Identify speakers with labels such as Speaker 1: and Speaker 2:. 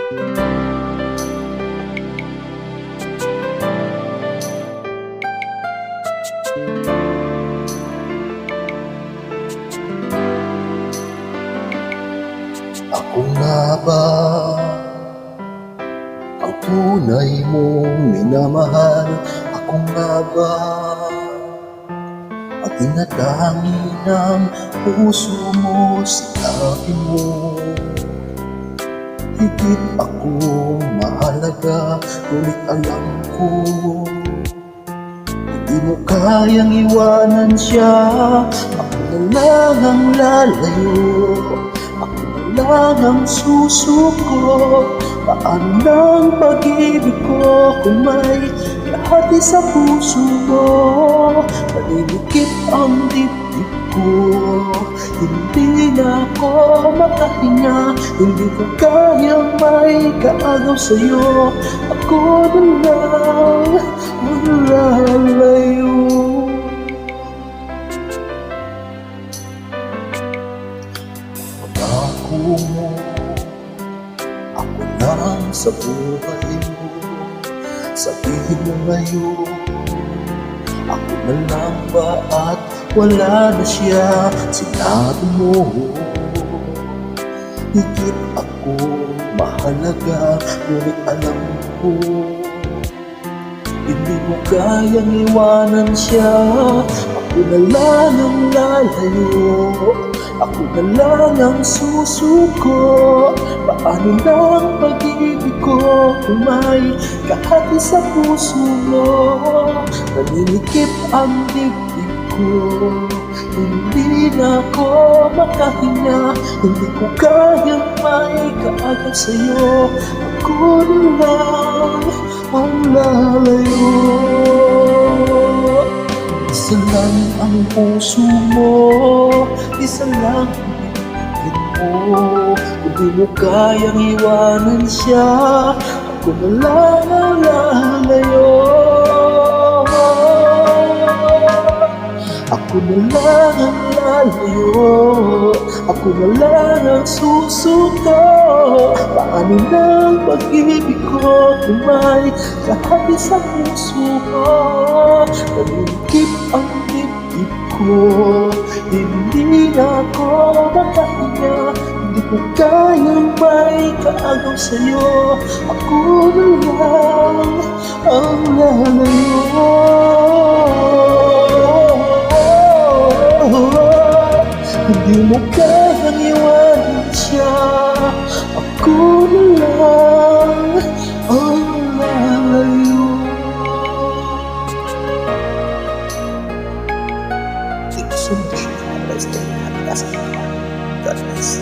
Speaker 1: Ako nga ba ang tunay mong minamahal? Ako nga ba ang tinatangi ng puso mo? Sinabi mo higit akong mahalaga, ngunit alam ko hindi mo kayang iwanan siya. Ako na lang ang lalayo, ako na lang ang susuko. Paano ng pag-ibig ko kung may kahati sa puso mo? Paninikip ang dibdib ko, hindi na ako makahinga. Hindi ko kayang may kaagaw sa'yo. Ako na lang ang lalayo. Pangako mo ako lang sa buhay mo. Sabihin mo ngayon, ako na lang ba at wala na siya? Sinabi mo higit ako mahalaga, ngunit alam ko hindi mo kayang iwanan siya. Ako na lang ang lalayo, ako na lang ang susuko. Paano ng pag-ibig ko kung may kahati sa puso mo? Naninikip ang dibdib ko, hindi na ako makahinga. Hindi ko kayang may kaagaw sa'yo. Ako na lang ang lalayo. Isa lang ang puso mo, isa lang ang mo. Hindi mo kayang iwanan siya. Ako na lang ang lalayo. Ako na lang ang lalayo, ako na lang ang susuko. Paano ng pag-ibig ko kung may kahati sa puso mo? Naninikip ang dibdib ko, hindi na ako makahinga. Hindi ko kayang may kaagaw sa'yo. Ako na lang ang lalayo. Hindi mo kayang iwanan siya. Ako na lang ang lalayo. Thank you so much for listening. God bless.